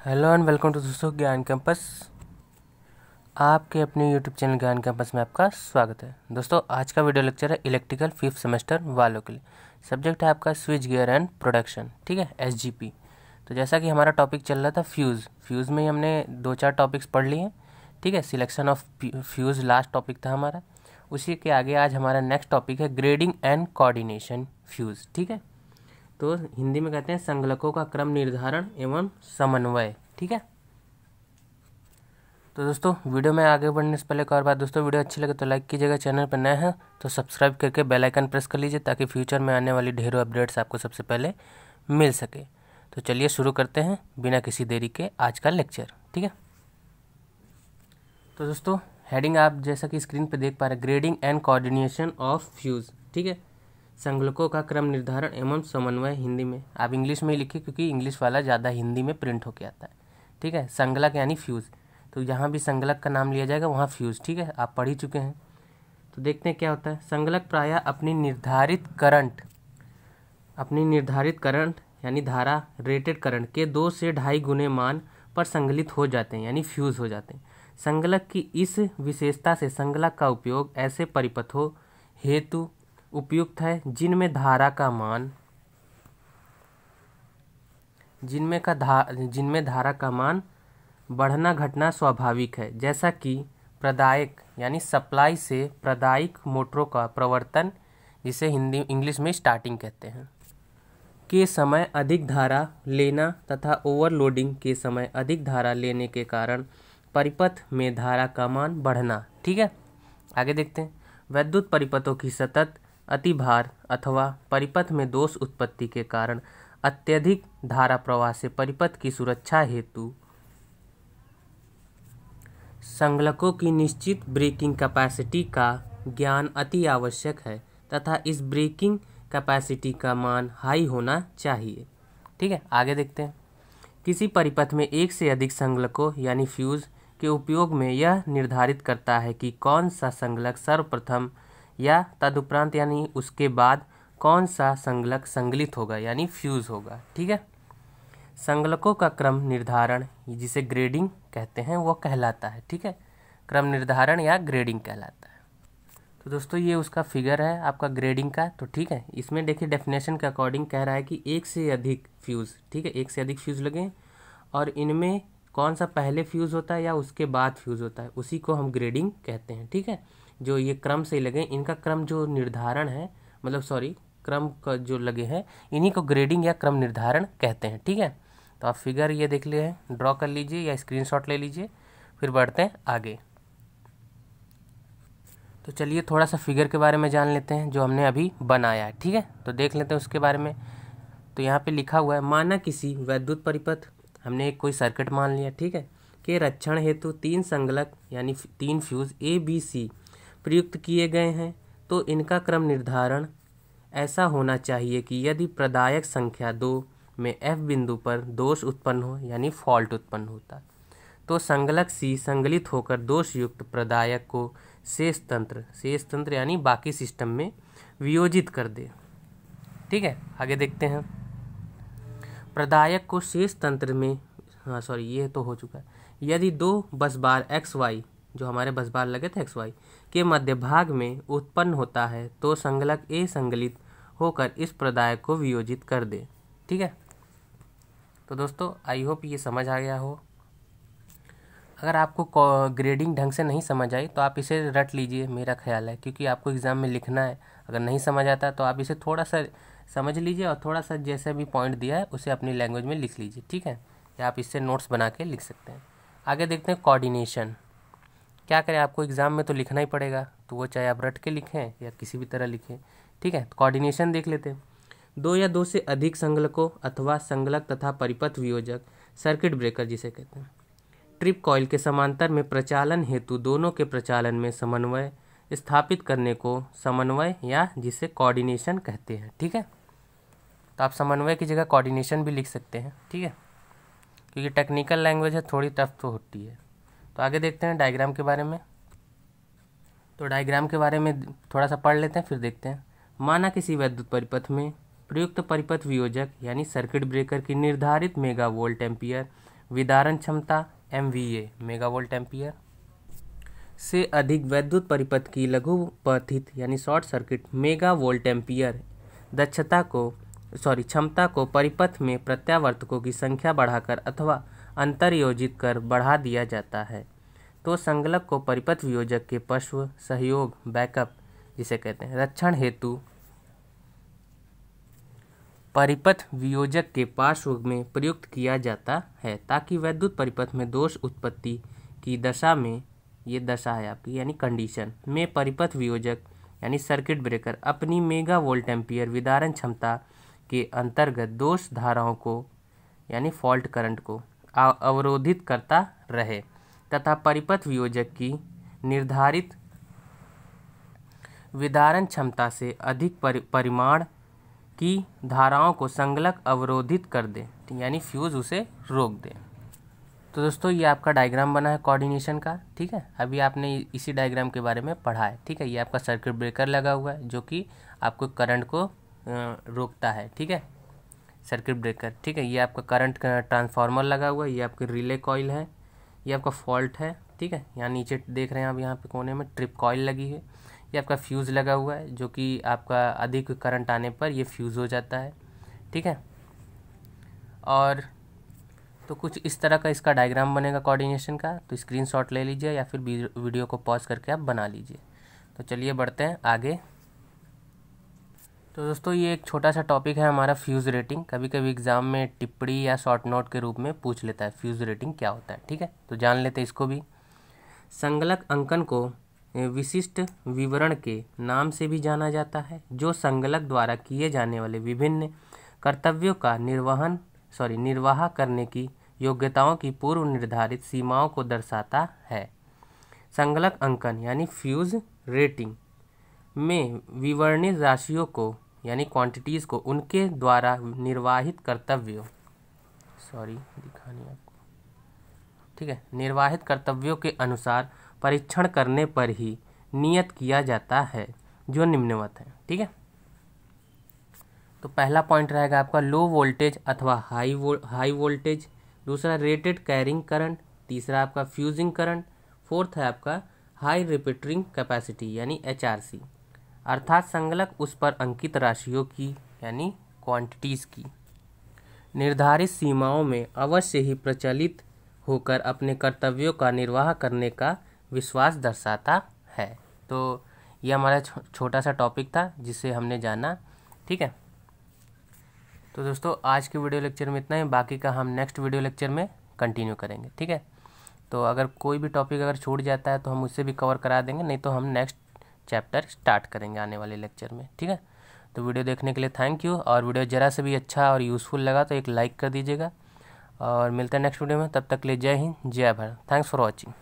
Hello and welcome to दोस्तों ज्ञान campus. आपके अपने यूट्यूब चैनल ज्ञान कैंपस में आपका स्वागत है। दोस्तों आज का वीडियो लेक्चर है इलेक्ट्रिकल 5th सेमेस्टर वालों के लिए। सब्जेक्ट है आपका स्विच गियर एंड प्रोडक्शन, ठीक है, एसजीपी। तो जैसा कि हमारा टॉपिक चल रहा था फ्यूज़ में हमने 2-4 टॉपिक्स पढ़ लिए हैं, ठीक है। Selection of fuse last topic था हमारा। उसी के आगे आज हमारा नेक्स्ट टॉपिक है ग्रेडिंग एंड कोऑर्डिनेशन फ्यूज़, ठीक है। तो हिंदी में कहते हैं संगलकों का क्रम निर्धारण एवं समन्वय, ठीक है। तो दोस्तों वीडियो में आगे बढ़ने से पहले एक और बात, दोस्तों वीडियो अच्छी लगे तो लाइक कीजिएगा, चैनल पर नए हैं तो सब्सक्राइब करके बेल आइकन प्रेस कर लीजिए ताकि फ्यूचर में आने वाली ढेरों अपडेट्स आपको सबसे पहले मिल सके। तो चलिए शुरू करते हैं बिना किसी देरी के आज का लेक्चर, ठीक है। तो दोस्तों हेडिंग आप जैसा कि स्क्रीन पर देख पा रहे हैं, grading and coordination of fuse, ठीक है। संगलकों का क्रम निर्धारण एवं समन्वय। हिंदी में आप इंग्लिश में ही लिखिए क्योंकि इंग्लिश वाला ज़्यादा हिंदी में प्रिंट होके आता है, ठीक है। संगलक यानी फ्यूज़, तो जहाँ भी संगलक का नाम लिया जाएगा वहाँ फ्यूज़, ठीक है, आप पढ़ ही चुके हैं। तो देखते हैं क्या होता है। संगलक प्रायः अपनी निर्धारित करंट यानी धारा रेटेड करंट के 2 से 2.5 गुने मान पर संगलित हो जाते हैं यानी फ्यूज़ हो जाते हैं। संगलक की इस विशेषता से संगलक का उपयोग ऐसे परिपथों हेतु उपयुक्त है जिनमें धारा का मान बढ़ना घटना स्वाभाविक है, जैसा कि प्रदायक यानी सप्लाई से प्रदायिक मोटरों का प्रवर्तन, जिसे इंग्लिश में स्टार्टिंग कहते हैं, के समय अधिक धारा लेना तथा ओवरलोडिंग के समय अधिक धारा लेने के कारण परिपथ में धारा का मान बढ़ना, ठीक है। आगे देखते हैं। वैद्युत परिपथों की सतत अतिभार अथवा परिपथ में दोष उत्पत्ति के कारण अत्यधिक धारा प्रवाह से परिपथ की सुरक्षा हेतु संगलकों की निश्चित ब्रेकिंग कैपेसिटी का ज्ञान अति आवश्यक है तथा इस ब्रेकिंग कैपेसिटी का मान हाई होना चाहिए, ठीक है। आगे देखते हैं। किसी परिपथ में एक से अधिक संगलकों यानी फ्यूज़ के उपयोग में यह निर्धारित करता है कि कौन सा संगलक सर्वप्रथम या तदुपरांत यानी उसके बाद कौन सा संगलक संगलित होगा यानी फ्यूज़ होगा, ठीक है। संगलकों का क्रम निर्धारण, जिसे ग्रेडिंग कहते हैं, वो कहलाता है, ठीक है। क्रम निर्धारण या ग्रेडिंग कहलाता है। तो दोस्तों ये उसका फिगर है आपका ग्रेडिंग का, तो ठीक है। इसमें देखिए डेफिनेशन के अकॉर्डिंग कह रहा है कि एक से अधिक फ्यूज़, ठीक है, एक से अधिक फ्यूज़ लगे और इनमें कौन सा पहले फ्यूज़ होता है या उसके बाद फ्यूज़ होता है, उसी को हम ग्रेडिंग कहते हैं, ठीक है। जो ये क्रम से लगे, इनका क्रम जो निर्धारण है, क्रम का जो लगे हैं, इन्हीं को ग्रेडिंग या क्रम निर्धारण कहते हैं, ठीक है। तो आप फिगर ये देख लिए हैं, ड्रॉ कर लीजिए या स्क्रीनशॉट ले लीजिए, फिर बढ़ते हैं आगे। तो चलिए थोड़ा सा फिगर के बारे में जान लेते हैं जो हमने अभी बनाया है, ठीक है। तो देख लेते हैं उसके बारे में। तो यहाँ पे लिखा हुआ है, माना किसी वैद्युत परिपथ, हमने एक कोई सर्किट मान लिया, ठीक है, के रक्षण हेतु 3 संगलक यानी 3 फ्यूज़ ABC प्रयुक्त किए गए हैं, तो इनका क्रम निर्धारण ऐसा होना चाहिए कि यदि प्रदायक संख्या 2 में F बिंदु पर दोष उत्पन्न हो यानी फॉल्ट उत्पन्न होता, तो संगलक C संगलित होकर दोष युक्त प्रदायक को शेष तंत्र यानी बाकी सिस्टम में वियोजित कर दे, ठीक है। आगे देखते हैं। प्रदायक को शेष तंत्र में, ये तो हो चुका है। यदि 2 बस बार XY, जो हमारे बस बार लगे थे XY के मध्य भाग में उत्पन्न होता है, तो संगलक A संगलित होकर इस प्रदायक को वियोजित कर दे, ठीक है। तो दोस्तों आई होप ये समझ आ गया हो। अगर आपको ग्रेडिंग ढंग से नहीं समझ आई तो आप इसे रट लीजिए, मेरा ख्याल है, क्योंकि आपको एग्ज़ाम में लिखना है। अगर नहीं समझ आता तो आप इसे थोड़ा सा समझ लीजिए और थोड़ा सा जैसे भी पॉइंट दिया है उसे अपनी लैंग्वेज में लिख लीजिए, ठीक है, या आप इससे नोट्स बना के लिख सकते हैं। आगे देखते हैं कोऑर्डिनेशन। क्या करें, आपको एग्ज़ाम में तो लिखना ही पड़ेगा, तो वो चाहे आप रट के लिखें या किसी भी तरह लिखें, ठीक है। कोऑर्डिनेशन देख लेते हैं। 2 या 2 से अधिक संगलकों अथवा संगलक तथा परिपथ वियोजक, सर्किट ब्रेकर जिसे कहते हैं, ट्रिप कॉइल के समांतर में प्रचालन हेतु दोनों के प्रचालन में समन्वय स्थापित करने को समन्वय या जिसे कोऑर्डिनेशन कहते हैं, ठीक है। तो आप समन्वय की जगह कोऑर्डिनेशन भी लिख सकते हैं, ठीक है, क्योंकि टेक्निकल लैंग्वेज है, थोड़ी टफ तो होती है। तो आगे देखते हैं डायग्राम के बारे में। तो डायग्राम के बारे में थोड़ा सा पढ़ लेते हैं फिर देखते हैं। माना किसी वैद्युत परिपथ में प्रयुक्त परिपथ वियोजक यानी सर्किट ब्रेकर की निर्धारित मेगावोल्ट एम्पियर विदारण क्षमता MVA मेगावोल्ट एम्पियर से अधिक वैद्युत परिपथ की लघुपथित यानी शॉर्ट सर्किट मेगावोल्ट एम्पियर क्षमता को परिपथ में प्रत्यावर्तकों की संख्या बढ़ाकर अथवा अंतरयोजित कर बढ़ा दिया जाता है तो संगलक को परिपथ वियोजक के पार्श्व सहयोग बैकअप जिसे कहते हैं रक्षण हेतु परिपथ वियोजक के पार्श्व में प्रयुक्त किया जाता है ताकि वैद्युत परिपथ में दोष उत्पत्ति की दशा में, ये दशा है आपकी यानी कंडीशन में, परिपथ वियोजक यानी सर्किट ब्रेकर अपनी मेगावोल्ट एम्पियर विदारण क्षमता के अंतर्गत दोष धाराओं को यानी फॉल्ट करंट को अवरोधित करता रहे तथा परिपथ वियोजक की निर्धारित विदारण क्षमता से अधिक परिमाण की धाराओं को संगलक अवरोधित कर दे यानी फ्यूज उसे रोक दे। तो दोस्तों ये आपका डायग्राम बना है कोऑर्डिनेशन का, ठीक है। अभी आपने इसी डायग्राम के बारे में पढ़ा है, ठीक है। ये आपका सर्किट ब्रेकर लगा हुआ है जो कि आपको करंट को रोकता है, ठीक है, सर्किट ब्रेकर, ठीक है। ये आपका करंट ट्रांसफार्मर लगा हुआ है, ये आपके रिले कॉइल है, ये आपका फॉल्ट है, ठीक है। यहाँ नीचे देख रहे हैं आप, यहाँ पे कोने में ट्रिप कॉइल लगी है। ये आपका फ्यूज़ लगा हुआ है जो कि आपका अधिक करंट आने पर ये फ्यूज़ हो जाता है, ठीक है। और तो कुछ इस तरह का इसका डायग्राम बनेगा कोऑर्डिनेशन का। तो स्क्रीनशॉट ले लीजिए या फिर वीडियो को पॉज करके आप बना लीजिए। तो चलिए बढ़ते हैं आगे। तो दोस्तों ये एक छोटा सा टॉपिक है हमारा फ्यूज़ रेटिंग। कभी कभी एग्ज़ाम में टिप्पणी या शॉर्ट नोट के रूप में पूछ लेता है फ्यूज़ रेटिंग क्या होता है, ठीक है। तो जान लेते हैं इसको भी। संगलक अंकन को विशिष्ट विवरण के नाम से भी जाना जाता है जो संगलक द्वारा किए जाने वाले विभिन्न कर्तव्यों का निर्वाह करने की योग्यताओं की पूर्व निर्धारित सीमाओं को दर्शाता है। संगलक अंकन यानी फ्यूज रेटिंग में विवर्णित राशियों को यानी क्वांटिटीज़ को उनके द्वारा निर्वाहित कर्तव्यों ठीक है, निर्वाहित कर्तव्यों के अनुसार परीक्षण करने पर ही नियत किया जाता है जो निम्नवत है, ठीक है। तो पहला पॉइंट रहेगा आपका लो वोल्टेज अथवा हाई वोल्टेज, दूसरा रेटेड कैरिंग करंट, तीसरा आपका फ्यूजिंग करंट, फोर्थ है आपका हाई रिपीटरिंग कैपेसिटी यानी HRC, अर्थात संगलक उस पर अंकित राशियों की यानी क्वांटिटीज़ की निर्धारित सीमाओं में अवश्य ही प्रचलित होकर अपने कर्तव्यों का निर्वाह करने का विश्वास दर्शाता है। तो ये हमारा छोटा सा टॉपिक था जिसे हमने जाना, ठीक है। तो दोस्तों आज के वीडियो लेक्चर में इतना ही, बाकी का हम नेक्स्ट वीडियो लेक्चर में कंटिन्यू करेंगे, ठीक है। तो अगर कोई भी टॉपिक अगर छूट जाता है तो हम उससे भी कवर करा देंगे, नहीं तो हम नेक्स्ट चैप्टर स्टार्ट करेंगे आने वाले लेक्चर में, ठीक है। तो वीडियो देखने के लिए थैंक यू, और वीडियो ज़रा से भी अच्छा और यूज़फुल लगा तो एक लाइक कर दीजिएगा, और मिलते हैं नेक्स्ट वीडियो में। तब तक के लिए जय हिंद, जय भारत, थैंक्स फॉर वॉचिंग।